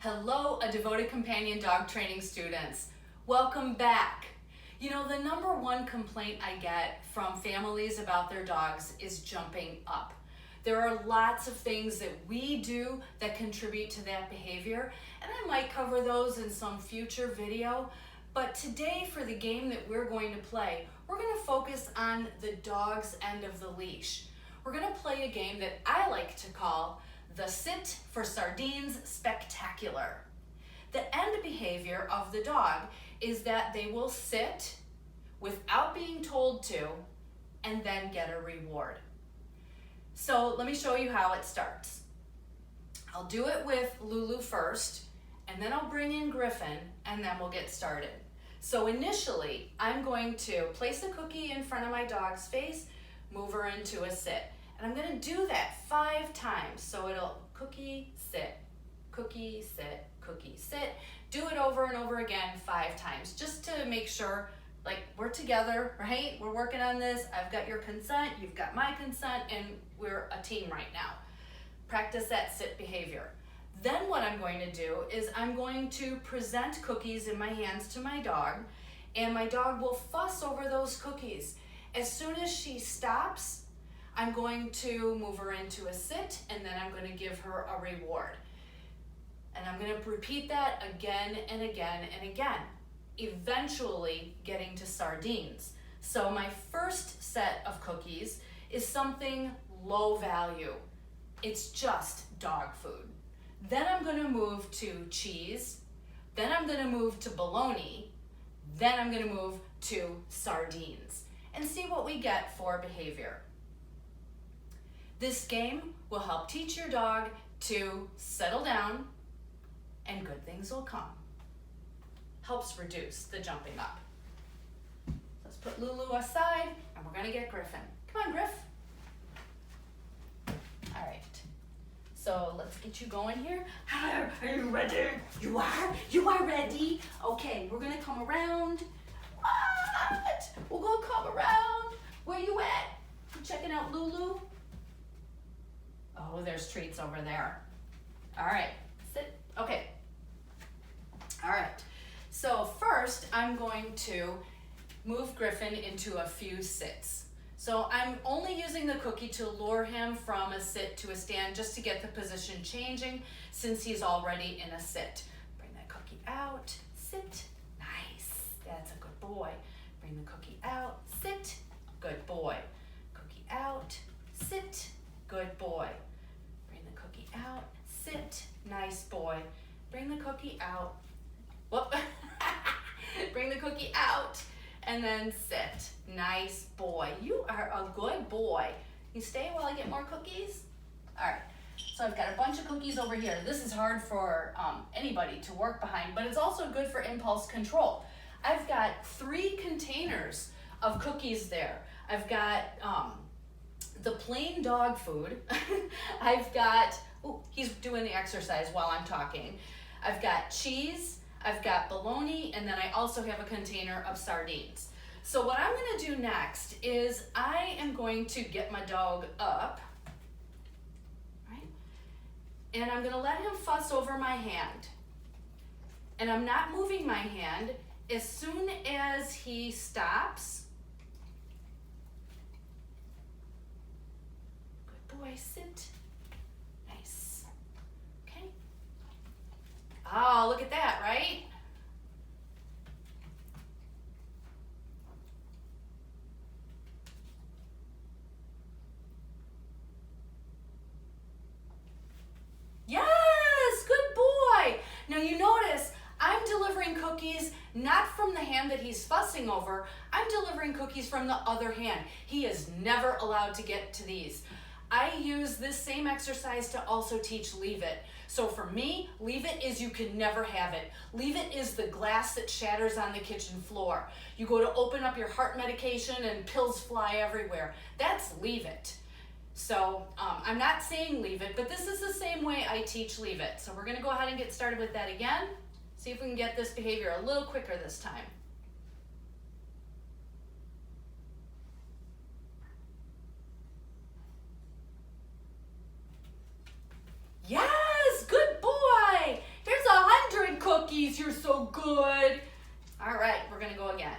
Hello, a devoted companion dog training students. Welcome back. You know, the number one complaint I get from families about their dogs is jumping up. There are lots of things that we do that contribute to that behavior, and I might cover those in some future video. But today, for the game that we're going to play, we're going to focus on the dog's end of the leash. We're going to play a game that I like to call the Sit for Sardines Spectacular. The end behavior of the dog is that they will sit without being told to and then get a reward. So let me show you how it starts. I'll do it with Lulu first, and then I'll bring in Griffin, and then we'll get started. So initially, I'm going to place a cookie in front of my dog's face, move her into a sit. And I'm gonna do that 5 times. So it'll cookie, sit, cookie, sit, cookie, sit. Do it over and over again 5 times, just to make sure, like, we're together, right? We're working on this. I've got your consent, you've got my consent, and we're a team right now. Practice that sit behavior. Then what I'm going to do is I'm going to present cookies in my hands to my dog, and my dog will fuss over those cookies. As soon as she stops, I'm going to move her into a sit, and then I'm going to give her a reward. And I'm going to repeat that again and again and again, eventually getting to sardines. So my first set of cookies is something low value. It's just dog food. Then I'm going to move to cheese. Then I'm going to move to bologna. Then I'm going to move to sardines and see what we get for behavior. This game will help teach your dog to settle down, and good things will come. Helps reduce the jumping up. Let's put Lulu aside, and we're gonna get Griffin. Come on, Griff. All right, so let's get you going here. Are you ready? You are? You are ready? Okay, we're gonna come around. What? We're gonna come around. Where you at? You checking out Lulu? Oh, there's treats over there. All right, sit. Okay. All right. So first, I'm going to move Griffin into a few sits. So I'm only using the cookie to lure him from a sit to a stand, just to get the position changing, since he's already in a sit. Bring that cookie out, sit, nice. That's a good boy. Bring the cookie out, sit, good boy. Cookie out, sit, good boy. Out, sit, nice boy. Bring the cookie out. Whoop. Bring the cookie out and then sit. Nice boy. You are a good boy. You stay while I get more cookies? All right, so I've got a bunch of cookies over here. This is hard for anybody to work behind, but it's also good for impulse control. I've got 3 containers of cookies there. I've got the plain dog food. I've got, ooh, he's doing the exercise while I'm talking. I've got cheese, I've got bologna, and then I also have a container of sardines. So what I'm gonna do next is I am going to get my dog up, right? And I'm gonna let him fuss over my hand. And I'm not moving my hand. As soon as he stops, boy, sit. Nice. Okay. Oh, look at that, right? Yes, good boy. Now you notice I'm delivering cookies not from the hand that he's fussing over. I'm delivering cookies from the other hand. He is never allowed to get to these. I use this same exercise to also teach leave it. So for me, leave it is you can never have it. Leave it is the glass that shatters on the kitchen floor. You go to open up your heart medication and pills fly everywhere. That's leave it. So I'm not saying leave it, but this is the same way I teach leave it. So we're gonna go ahead and get started with that again. See if we can get this behavior a little quicker this time. Yes, good boy. Here's a so good. All right, we're gonna go again.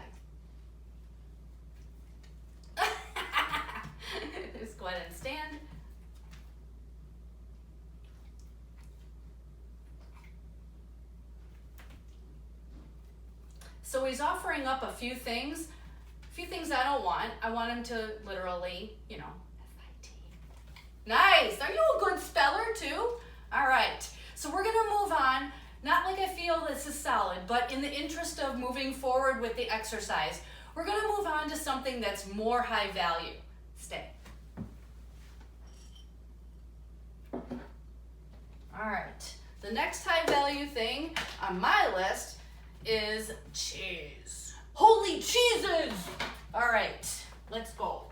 Just go ahead and stand. So he's offering up a few things I don't want. I want him to literally, you know, F-I-T. Nice, are you a good speller too? All right, so we're gonna move on. Not like I feel this is solid, but in the interest of moving forward with the exercise, we're gonna move on to something that's more high value. Stay. All right, the next high value thing on my list is cheese. Holy cheeses! All right, let's go.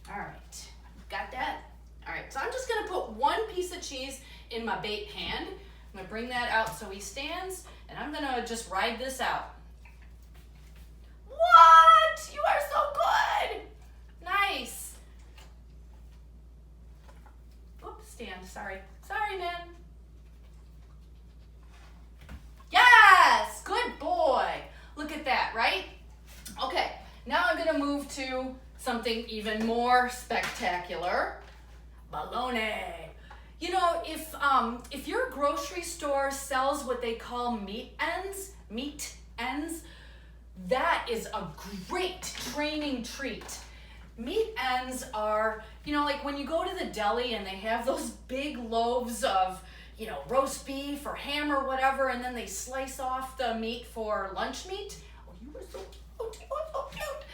All right, got that? All right, so I'm just gonna put one piece of cheese in my bait hand. I'm gonna bring that out so he stands, and I'm gonna just ride this out. What? You are so good! Nice. Oops, stand, sorry. Sorry, man. Yes, good boy. Look at that, right? Okay, now I'm gonna move to something even more spectacular. Bologna. You know, if your grocery store sells what they call meat ends, that is a great training treat. Meat ends are, you know, like when you go to the deli and they have those big loaves of, you know, roast beef or ham or whatever, and then they slice off the meat for lunch meat. Oh, you were so cute. You were so cute.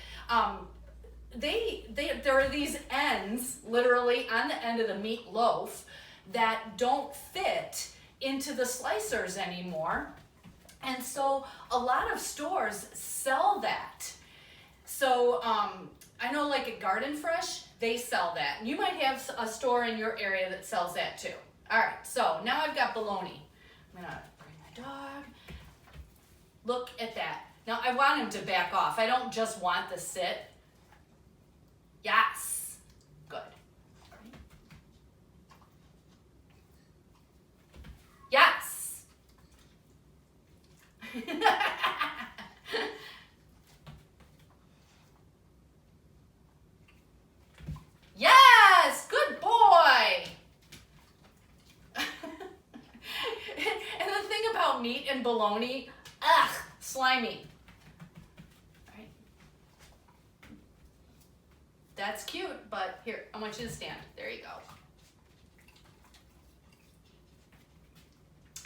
There are these ends, literally on the end of the meat loaf, that don't fit into the slicers anymore. And so a lot of stores sell that. So I know like at Garden Fresh, they sell that. And you might have a store in your area that sells that too. All right, so now I've got bologna. I'm gonna bring my dog. Look at that. Now I want him to back off. I don't just want the sit. Yes, good. Yes. Yes, good boy. And the thing about meat and bologna, ugh, slimy. Right? That's cute, but here, I want you to stand. There you go.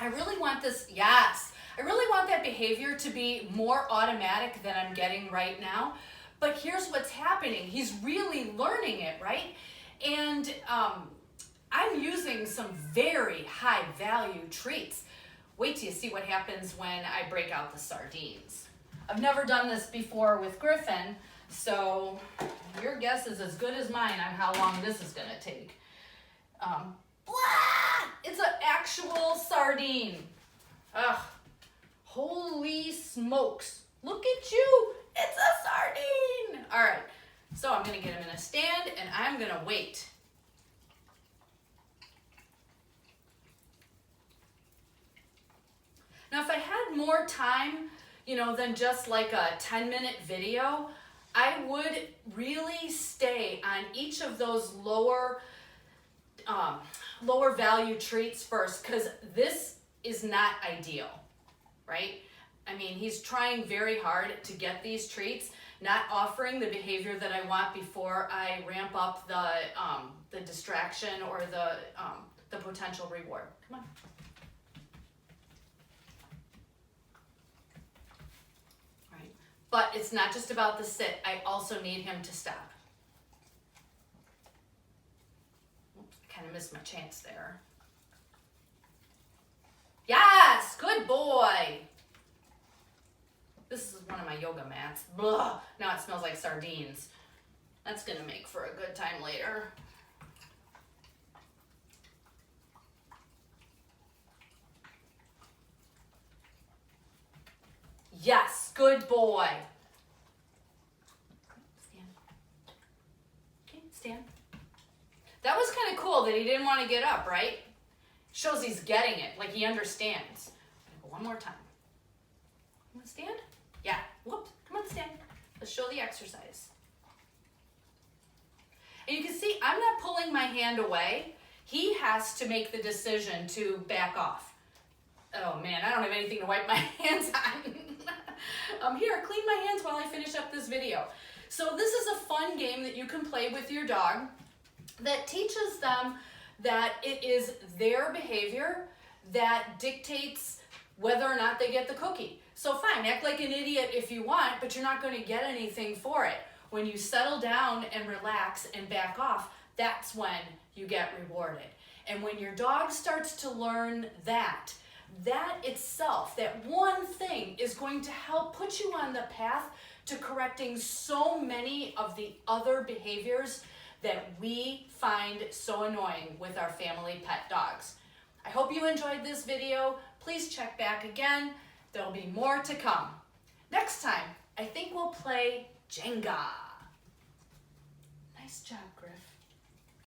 I really want this, yes, I really want that behavior to be more automatic than I'm getting right now. But here's what's happening. He's really learning it, right? And I'm using some very high value treats. Wait till you see what happens when I break out the sardines. I've never done this before with Griffin, so your guess is as good as mine on how long this is gonna take. It's an actual sardine. Ugh, holy smokes. Look at you, it's a sardine. All right, so I'm gonna get him in a stand and I'm gonna wait. Now, if I had more time, you know, than just like a 10-minute video, I would really stay on each of those lower value treats first, because this is not ideal, right? I mean, he's trying very hard to get these treats, not offering the behavior that I want before I ramp up the distraction or the potential reward. Come on. Right. But it's not just about the sit. I also need him to stop. Oops, kind of missed my chance there. Yes, good boy. This is one of my yoga mats. Blah. Now it smells like sardines. That's gonna make for a good time later. Yes, good boy. Stand. Okay, stand. That was kind of cool that he didn't want to get up, right? Shows he's getting it, like he understands. One more time. Want to stand? Yeah. Whoops. Come on, stand. Let's show the exercise. And you can see I'm not pulling my hand away. He has to make the decision to back off. Oh man, I don't have anything to wipe my hands on. Here, clean my hands while I finish up this video. So this is a fun game that you can play with your dog that teaches them that it is their behavior that dictates whether or not they get the cookie. So fine, act like an idiot if you want, but you're not going to get anything for it. When you settle down and relax and back off, that's when you get rewarded. And when your dog starts to learn that itself, that one thing is going to help put you on the path to correcting so many of the other behaviors that we find so annoying with our family pet dogs. I hope you enjoyed this video. Please check back again. There'll be more to come. Next time, I think we'll play Jenga. Nice job, Griff.